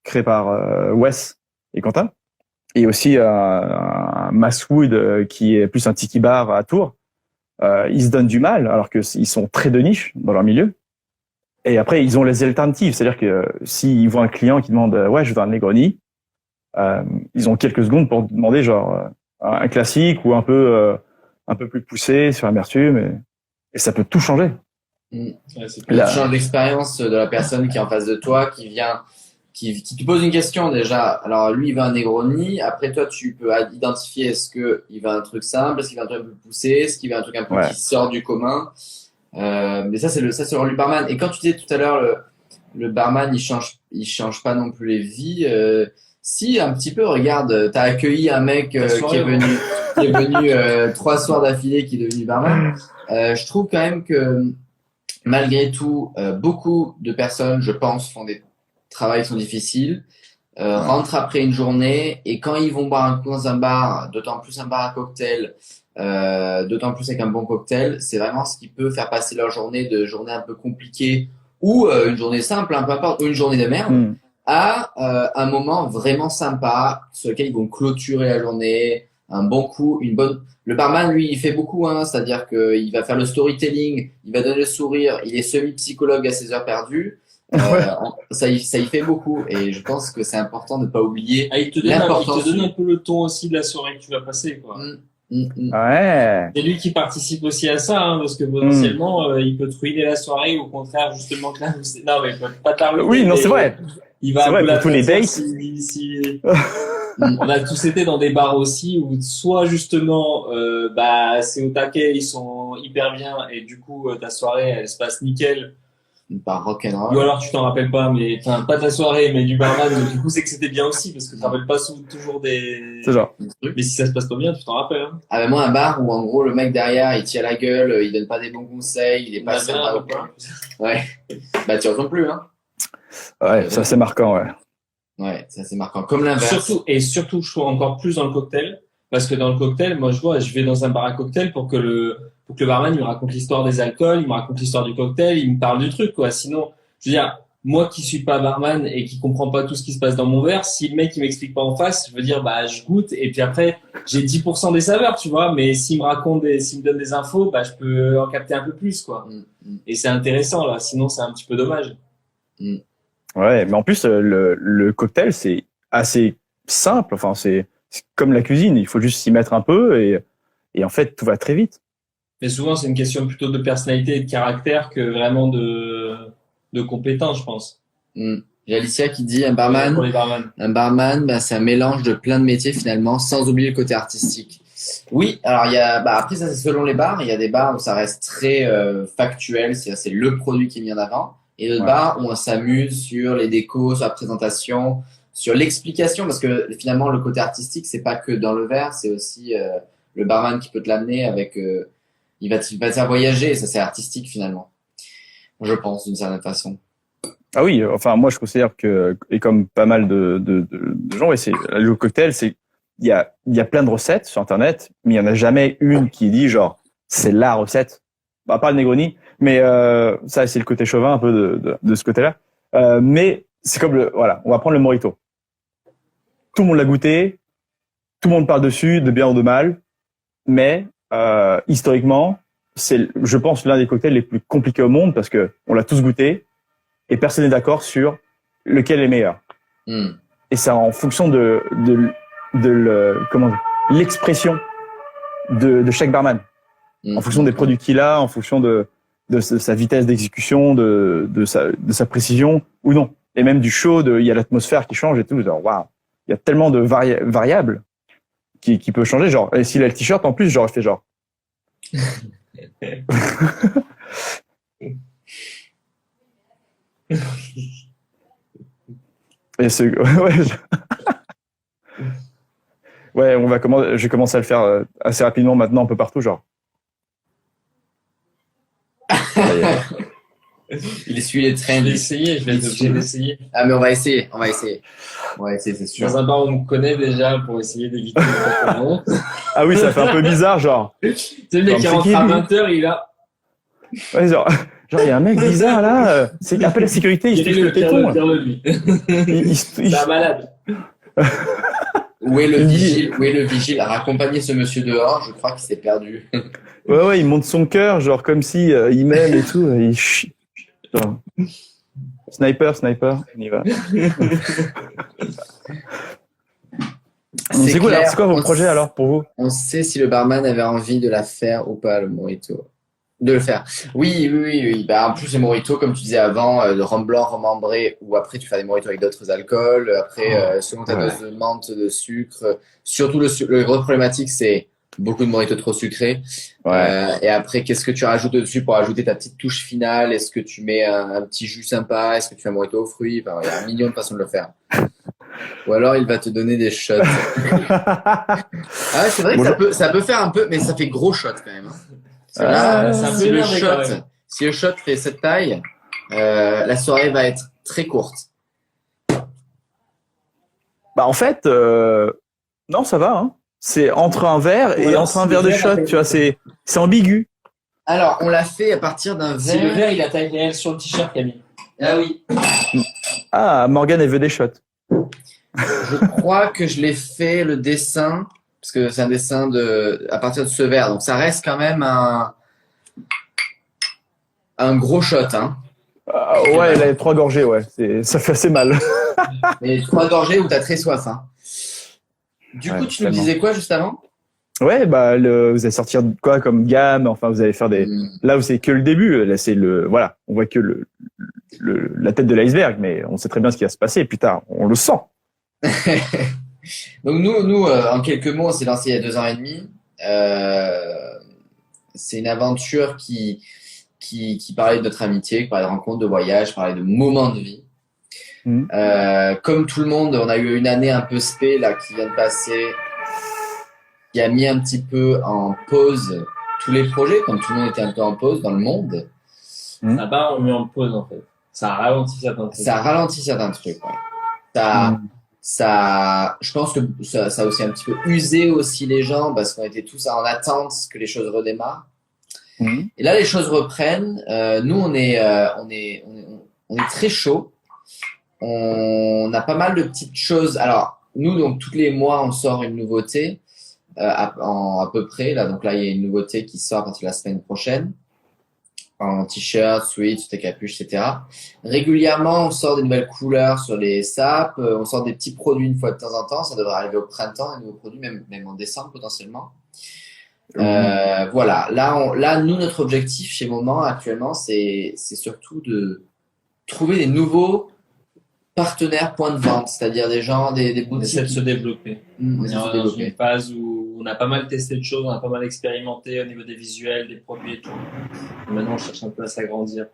créé par Wes et Quentin, et aussi un Masswood qui est plus un tiki bar à Tours. Ils se donnent du mal alors que ils sont très de niche dans leur milieu. Et après, ils ont les alternatives, c'est-à-dire que s'ils voient un client qui demande ouais, je veux un Negroni, ils ont quelques secondes pour demander genre un classique ou un peu plus poussé sur l'amertume, et ça peut tout changer. Ça change l'expérience de la personne qui est en face de toi, qui vient, qui te pose une question déjà. Alors lui, il veut un Negroni. Après toi, tu peux identifier est-ce que il veut un truc simple, est-ce qu'il veut un truc un peu poussé, est-ce qu'il veut un truc un peu qui sort du commun. Mais ça c'est le rôle du barman. Et quand tu disais tout à l'heure le barman il change pas non plus les vies. Si un petit peu, regarde, t'as accueilli un mec qui est venu 3 soirs d'affilée, qui est devenu barman. Je trouve quand même que malgré tout, beaucoup de personnes, je pense, font des travaux qui sont difficiles, rentrent après une journée, et quand ils vont boire un coup dans un bar, d'autant plus un bar à cocktail, d'autant plus avec un bon cocktail, c'est vraiment ce qui peut faire passer leur journée un peu compliquée ou une journée simple, peu importe, ou une journée de merde, à un moment vraiment sympa sur lequel ils vont clôturer la journée, un bon coup, une bonne. Le barman, lui, il fait beaucoup, c'est-à-dire qu'il va faire le storytelling, il va donner le sourire, il est semi-psychologue à ses heures perdues. Ça y fait beaucoup, et je pense que c'est important de ne pas oublier l'importance. Il te donne un peu le ton aussi de la soirée que tu vas passer, quoi. Ouais. C'est lui qui participe aussi à ça, parce que potentiellement, il peut te ruiner la soirée, ou au contraire, justement, que là, non, mais pas t'arruiner. Oui, non, c'est vrai. il va C'est à vrai, la pour tous les frontière dates. On a tous été dans des bars aussi où soit justement c'est au taquet, ils sont hyper bien et du coup ta soirée elle se passe nickel. Par Ou rock'n'roll. alors tu t'en rappelles pas, mais enfin pas ta soirée, mais du barman. Mais du coup c'est que c'était bien aussi parce que tu te rappelles pas toujours des C'est genre. trucs. Mais si ça se passe pas bien, tu t'en rappelles. Hein. Ah ben moi un bar où en gros le mec derrière il tire la gueule, il donne pas des bons conseils, il est pas sympa ou quoi. Ouais. Bah tu retournes plus hein. Ouais, ça c'est marquant, ouais. Ouais, ça c'est marquant. Comme l'inverse. Surtout je trouve encore plus dans le cocktail parce que dans le cocktail, moi je vais dans un bar à cocktail pour que le barman il me raconte l'histoire des alcools, il me raconte l'histoire du cocktail, il me parle du truc quoi. Sinon, je veux dire moi qui suis pas barman et qui comprends pas tout ce qui se passe dans mon verre, si le mec il m'explique pas en face, je veux dire je goûte et puis après j'ai 10% des saveurs, tu vois, mais s'il me donne des infos, je peux en capter un peu plus quoi. Et c'est intéressant là, sinon c'est un petit peu dommage. Ouais, mais en plus le cocktail c'est assez simple, enfin c'est comme la cuisine, il faut juste s'y mettre un peu et en fait tout va très vite. Mais souvent c'est une question plutôt de personnalité et de caractère que vraiment de compétence, je pense. J'ai Alicia qui dit Pour les barman. Un barman, c'est un mélange de plein de métiers finalement, sans oublier le côté artistique. Oui, alors il y a, après ça c'est selon les bars. Il y a des bars où ça reste très factuel, c'est le produit qui est mis en avant, et d'autres bars où on s'amuse sur les décos, sur la présentation, sur l'explication, parce que finalement le côté artistique c'est pas que dans le verre, c'est aussi le barman qui peut te l'amener avec, il va te faire voyager, et ça c'est artistique finalement. Je pense d'une certaine façon. Ah oui, enfin moi je considère que, et comme pas mal de gens, c'est le cocktail, c'est il y a plein de recettes sur internet, mais il y en a jamais une qui dit genre c'est la recette. À part le Negroni, mais ça c'est le côté chauvin un peu de ce côté-là. Mais c'est comme on va prendre le mojito. Tout le monde l'a goûté, tout le monde parle dessus, de bien ou de mal, mais historiquement, c'est je pense l'un des cocktails les plus compliqués au monde parce que on l'a tous goûté. Et personne n'est d'accord sur lequel est meilleur. Et c'est en fonction de l'expression de chaque barman. En fonction des produits qu'il a, en fonction de sa vitesse d'exécution, de sa précision ou non. Et même du chaud, il y a l'atmosphère qui change et tout. Genre, waouh. Il y a tellement de variables qui peut changer. Genre, et s'il a le t-shirt, en plus, j'aurais fait genre. Et j'ai commencé à le faire assez rapidement maintenant un peu partout, genre. Il suit les trends. Je vais essayer, je vais être obligé d'essayer. Ah mais on va essayer, c'est sûr. Dans un bar où on me connaît déjà pour essayer d'éviter le nom. Ah oui, ça fait un peu bizarre, genre. Tu sais, le mec qui rentre à 20h, il a. Ouais, genre, il y a un mec bizarre là, appelle la sécurité, il se touche le téton. C'est un malade. Où est le vigile à raccompagner ce monsieur dehors? Je crois qu'il s'est perdu. Ouais, il monte son cœur, genre comme si il m'aime et tout. Genre, sniper, on y va. C'est cool. C'est quoi vos projets alors pour vous? On sait si le barman avait envie de la faire ou pas, le mojito. De le faire. Oui. En plus, les mojitos, comme tu disais avant, de rhum blanc, rhum ambré, ou après, tu fais des mojitos avec d'autres alcools. Après, selon ta dose de menthe, de sucre. Surtout, le gros problématique, c'est beaucoup de mojitos trop sucrés. Et après, qu'est-ce que tu rajoutes dessus pour ajouter ta petite touche finale? Est-ce que tu mets un petit jus sympa? Est-ce que tu fais un mojito aux fruits? Enfin, il y a un million de façons de le faire. Ou alors, il va te donner des shots. C'est vrai que ça peut faire un peu, mais ça fait gros shot quand même. Si le shot fait cette taille, la soirée va être très courte. En fait, non, ça va. Hein. C'est entre un verre et entre un verre de shot, tu vois, c'est ambigu. Alors, on l'a fait à partir d'un verre. Si le verre, il a taille réelle sur le t-shirt, Camille. Ah oui. Ah, Morgane, elle veut des shots. Je crois que je l'ai fait le dessin, parce que c'est un dessin à partir de ce verre. Donc, ça reste quand même un gros shot, hein. Ouais, il a 3 gorgées, ouais. Ça fait assez mal. Mais 3 gorgées où t'as très soif, hein. Du coup, tu nous disais quoi juste avant? Ouais, bah vous allez sortir quoi comme gamme, enfin vous allez faire des. Là où c'est que le début, là c'est voilà, on voit que la tête de l'iceberg, mais on sait très bien ce qui va se passer plus tard, on le sent. Donc nous, en quelques mots, on s'est lancé il y a 2 ans et demi. C'est une aventure qui parlait de notre amitié, qui parlait de rencontres, de voyages, qui parlait de moments de vie. Comme tout le monde, on a eu une année un peu spé là qui vient de passer, qui a mis un petit peu en pause tous les projets, comme tout le monde était un peu en pause dans le monde. Ça n'a pas remis en pause en fait. Ça a ralenti certains trucs. Ça a ralenti certains trucs. Ouais. Je pense que ça a aussi un petit peu usé aussi les gens parce qu'on était tous en attente que les choses redémarrent. Et là, les choses reprennent. Nous, on est très chaud. On a pas mal de petites choses. Alors, nous, donc, tous les mois, on sort une nouveauté, à peu près. Là, donc là, il y a une nouveauté qui sort à partir de la semaine prochaine. En t-shirt, sweat, sur tes capuches, etc. Régulièrement, on sort des nouvelles couleurs sur les sapes. On sort des petits produits une fois de temps en temps. Ça devrait arriver au printemps, des nouveaux produits, même en décembre, potentiellement. Voilà. Là, nous, notre objectif chez Moment, actuellement, c'est surtout de trouver des nouveaux partenaires points de vente, c'est-à-dire des gens, des boutiques. On essaie de se développer. On est dans une phase où on a pas mal testé de choses, on a pas mal expérimenté au niveau des visuels, des produits et tout. Et maintenant, on cherche un peu à s'agrandir,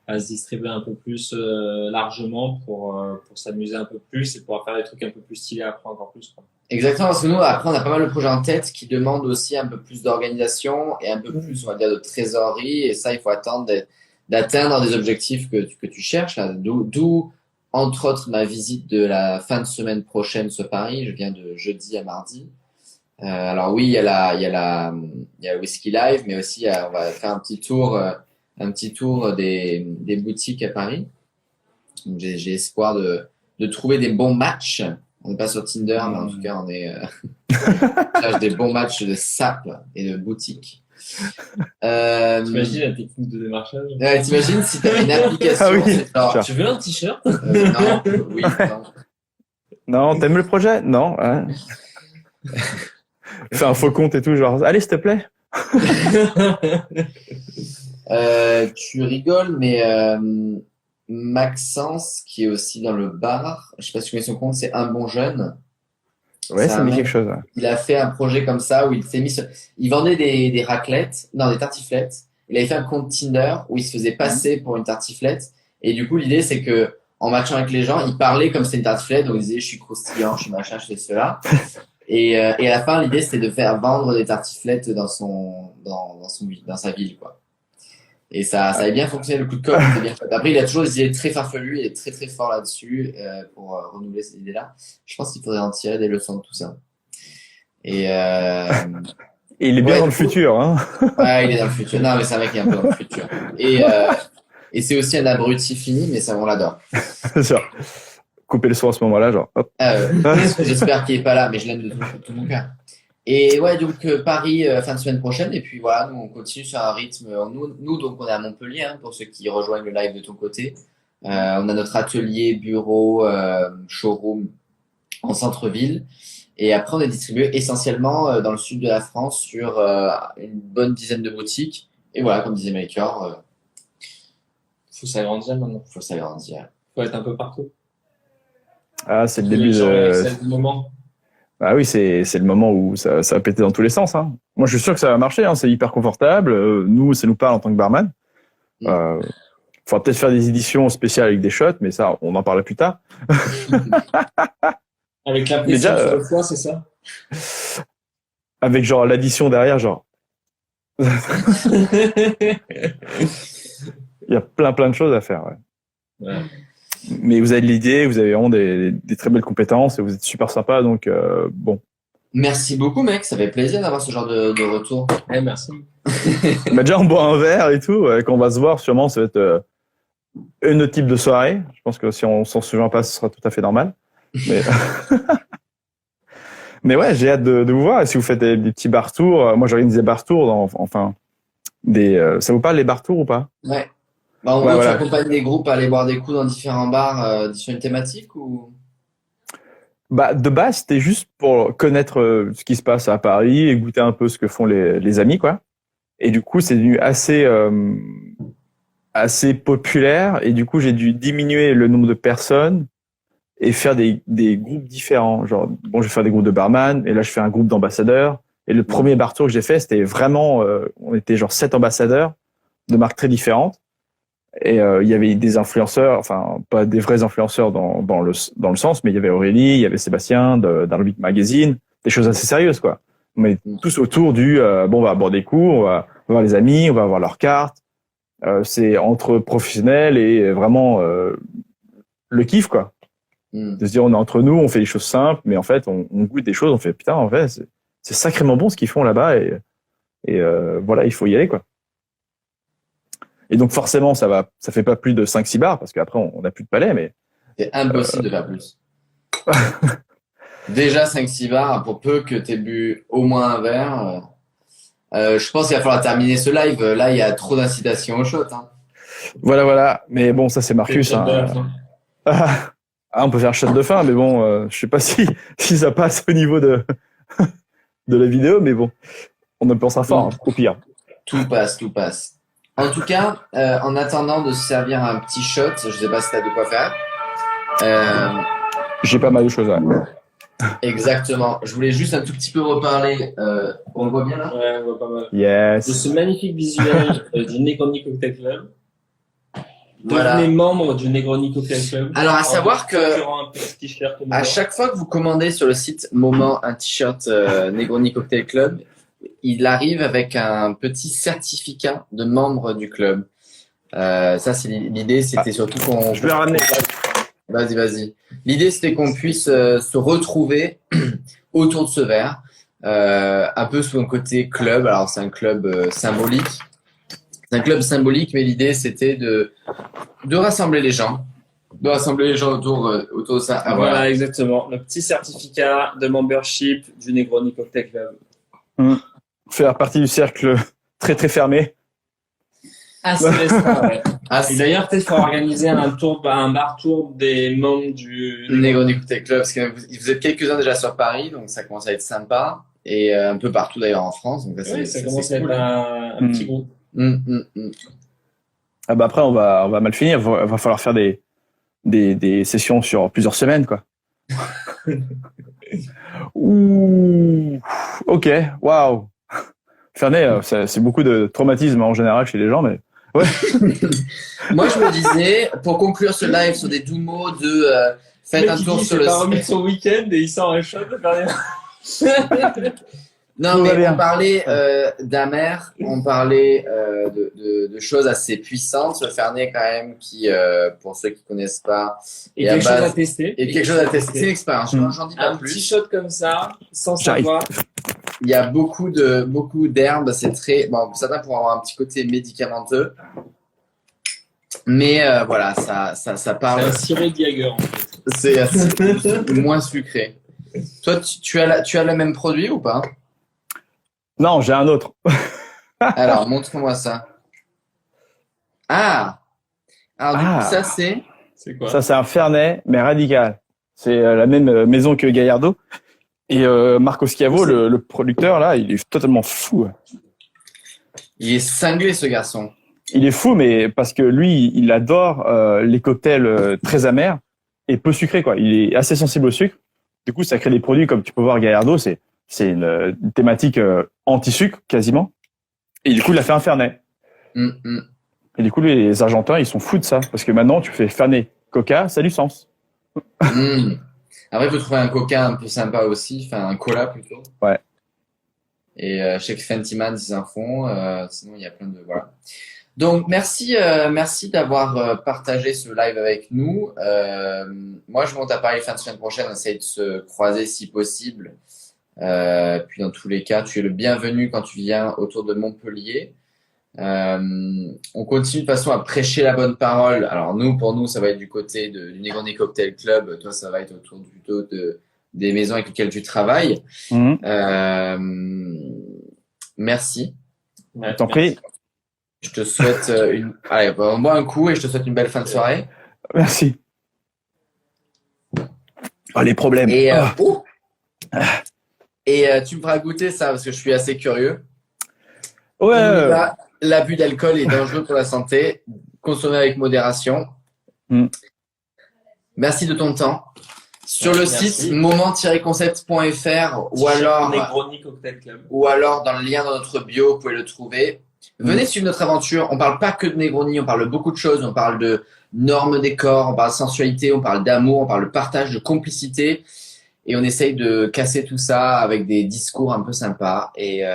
à se distribuer un peu plus largement pour s'amuser un peu plus et pouvoir faire des trucs un peu plus stylés après encore plus, quoi. Exactement, parce que nous, après, on a pas mal de projets en tête qui demandent aussi un peu plus d'organisation et un peu plus, on va dire, de trésorerie. Et ça, il faut attendre d'atteindre des objectifs que tu cherches. D'où, entre autres, ma visite de la fin de semaine prochaine sur Paris. Je viens de jeudi à mardi. Alors oui, il y a le Whisky Live, mais aussi on va faire un petit tour des boutiques à Paris. Donc, j'ai espoir de trouver des bons matchs. On n'est pas sur Tinder, mais en tout cas, on cherche des bons matchs de sapes et de boutiques. T'imagines la technique de démarchage? Ouais, t'imagines si t'avais une application. Ah oui. Genre, tu veux un t-shirt? Non, oui, non. Non, t'aimes le projet? Non. Hein. Fais un faux compte et tout, genre, allez, s'il te plaît. Tu rigoles, mais Maxence, qui est aussi dans le bar, je sais pas si tu connais son compte, c'est Un Bon Jeune. Ouais, ça me dit quelque chose. Ouais. Il a fait un projet comme ça où il s'est il vendait des raclettes, non, des tartiflettes. Il avait fait un compte Tinder où il se faisait passer pour une tartiflette. Et du coup, l'idée, c'est que, en matchant avec les gens, il parlait comme c'était une tartiflette. Donc, il disait, je suis croustillant, je suis machin, je fais cela. Et à la fin, l'idée, c'était de faire vendre des tartiflettes dans sa ville, quoi. Et ça avait bien fonctionné, le coup de com'. Après, il a toujours des idées très farfelues, il est très très fort là-dessus pour renouveler ces idées-là. Je pense qu'il faudrait en tirer des leçons de tout ça. Et il est bien dans le futur, hein. Ouais, il est dans le futur. Non, mais c'est un mec qui est un peu dans le futur. Et c'est aussi un abruti fini, mais ça, on l'adore. Genre, couper le son à ce moment-là, genre, hop. J'espère qu'il est pas là, mais je l'aime de tout mon cœur. Et ouais, donc Paris fin de semaine prochaine. Et puis voilà, nous on continue sur un rythme. Nous donc on est à Montpellier, hein, pour ceux qui rejoignent le live de ton côté. On a notre atelier, bureau, showroom en centre-ville. Et après on est distribué essentiellement dans le sud de la France sur une bonne dizaine de boutiques. Et voilà, comme disait Maker, faut s'agrandir maintenant. Faut s'agrandir. Faut être un peu partout. Ah, c'est le début c'est le moment. Ah oui, c'est le moment où ça va péter dans tous les sens. Hein. Moi, je suis sûr que ça va marcher. Hein. C'est hyper confortable. Nous, ça nous parle en tant que barman. Faudra peut-être faire des éditions spéciales avec des shots, mais ça, on en parlera plus tard. Avec la pression sur le foie, c'est ça? Avec genre l'addition derrière, genre. Il y a plein de choses à faire. Ouais. Mais vous avez de l'idée, vous avez vraiment des très belles compétences et vous êtes super sympa, donc bon. Merci beaucoup, mec. Ça fait plaisir d'avoir ce genre de retour. Ouais, merci. Bah déjà, on boit un verre et tout. Quand on va se voir, sûrement, ça va être un autre type de soirée. Je pense que si on s'en souvient pas, ce sera tout à fait normal. Mais, mais ouais, j'ai hâte de vous voir. Et si vous faites des petits bar tours, moi j'organise des bar tours, ça vous parle les bar tours ou pas? Ouais. Bah, en gros, tu accompagnes des groupes à aller boire des coups dans différents bars, différentes thématiques ou? De base, c'était juste pour connaître ce qui se passe à Paris et goûter un peu ce que font les amis, quoi. Et du coup, c'est devenu assez populaire. Et du coup, j'ai dû diminuer le nombre de personnes et faire des groupes différents. Genre, bon, je vais faire des groupes de barman et là, je fais un groupe d'ambassadeurs. Et le premier bar tour que j'ai fait, c'était vraiment, on était genre 7 ambassadeurs de marques très différentes. Et il y avait des influenceurs, enfin pas des vrais influenceurs dans le sens, mais il y avait Aurélie, il y avait Sébastien d'Arbic Magazine, des choses assez sérieuses quoi. Mais tous autour du bon, on va boire des coups, on va voir les amis, on va voir leurs cartes. C'est entre professionnels et vraiment le kiff quoi. De se dire on est entre nous, on fait des choses simples, mais en fait on goûte des choses, on fait putain en fait c'est sacrément bon ce qu'ils font là-bas et voilà il faut y aller quoi. Et donc forcément, ça fait pas plus de 5-6 bars parce qu'après on n'a plus de palais, mais c'est impossible de faire plus. Déjà 5-6 bars, pour peu que t'aies bu au moins un verre. Je pense qu'il va falloir terminer ce live. Là, il y a trop d'incitation au shot. Hein. Voilà. Mais bon, ça c'est Marcus. Hein. On peut faire shot de fin, mais bon, je sais pas si ça passe au niveau de la vidéo, mais bon, on en pensera fort, au pire. Tout passe. En tout cas, en attendant de se servir un petit shot, je sais pas si t'as de quoi faire. J'ai pas mal de choses à Exactement. Je voulais juste un tout petit peu reparler. On le voit bien là ? Ouais, on voit pas mal. Yes. De ce magnifique visuel du Negroni Cocktail Club. Devenez membre du Negroni Cocktail Club. Alors, à savoir que à chaque fois que vous commandez sur le site Moment un t-shirt Negroni Cocktail Club, il arrive avec un petit certificat de membre du club. Ça, c'est l'idée. C'était surtout qu'on. Je vais le ramener. Vas-y. L'idée, c'était qu'on puisse se retrouver autour de ce verre, un peu sous un côté club. Alors, c'est un club symbolique. C'est un club symbolique, mais l'idée, c'était de rassembler les gens. De rassembler les gens autour de ça. Ah, voilà, exactement. Le petit certificat de membership du Negroni Cocktail Club. Faire partie du cercle très très fermé. Ah, c'est restreint, ouais. Et d'ailleurs, peut-être qu'il faut organiser un bar tour des membres du Negroni Cocktail Club, parce que vous êtes quelques-uns déjà sur Paris, donc ça commence à être sympa, et un peu partout d'ailleurs en France. Donc ça commence à être un petit groupe. Ah après, on va mal finir. Va falloir faire des sessions sur plusieurs semaines, quoi. Ouh, ok, waouh. Ferney, c'est beaucoup de traumatisme en général chez les gens, mais ouais. Moi, je me disais, pour conclure ce live sur des doux mots de faites un tour sur le site. Il remis son week-end et il sort un shot de Ferney. Non, mais on parlait d'amer, on parlait de choses assez puissantes. Le Fernet, quand même, qui, pour ceux qui connaissent pas, et quelque chose à tester. Et quelque chose à tester. C'est une expérience. J'en dis pas un plus. Un petit shot comme ça, sans savoir. Il y a beaucoup d'herbes. C'est très bon. Certains pourront avoir un petit côté médicamenteux, mais voilà, ça parle. C'est un sirop de Jaeger, en fait. C'est assez moins sucré. Toi, tu as le même produit ou pas? Non, j'ai un autre. Alors, montre-moi ça. Alors, du coup, ça, c'est quoi? Ça, c'est un Fernet, mais radical. C'est la même maison que Gallardo. Et Marco Schiavo, le producteur, là, il est totalement fou. Il est cinglé, ce garçon. Il est fou, mais parce que lui, il adore les cocktails très amers et peu sucrés, quoi. Il est assez sensible au sucre. Du coup, ça crée des produits comme tu peux voir Gallardo, c'est une thématique anti-sucre quasiment. Et du coup, il a fait un Fernet. Et du coup, les Argentins, ils sont fous de ça. Parce que maintenant, tu fais Fernet, Coca, ça a du sens. Après, il faut trouver un Coca un peu sympa aussi. Enfin, un cola plutôt. Ouais. Et je sais que Fenty Man, ils en font. Sinon, il y a plein de... Voilà. Donc, merci d'avoir partagé ce live avec nous. Moi, je monte à Paris fin de semaine prochaine. On essaye de se croiser si possible. Puis dans tous les cas, tu es le bienvenu quand tu viens autour de Montpellier. On continue de façon à prêcher la bonne parole. Alors pour nous, ça va être du côté du Negroni Cocktail Club. Toi, ça va être autour plutôt des maisons avec lesquelles tu travailles. Merci. Ouais, t'en prie. Je te souhaite allez, on boit un coup et je te souhaite une belle fin de soirée. Merci. Ah, les problèmes. Et, tu me feras goûter ça parce que je suis assez curieux. Ouais. L'abus d'alcool est dangereux pour la santé. Consommer avec modération. Merci de ton temps. Sur le site moment-concept.fr ou alors Negroni Cocktail Club. Ou alors dans le lien dans notre bio, vous pouvez le trouver. Venez suivre notre aventure. On parle pas que de Negroni, on parle de beaucoup de choses. On parle de normes des corps, on parle de sensualité, on parle d'amour, on parle de partage, de complicité. Et on essaye de casser tout ça avec des discours un peu sympas. Et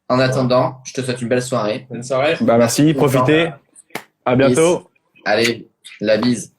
en attendant, je te souhaite une belle soirée. Bonne soirée. Merci, profitez. À bientôt. Allez, la bise.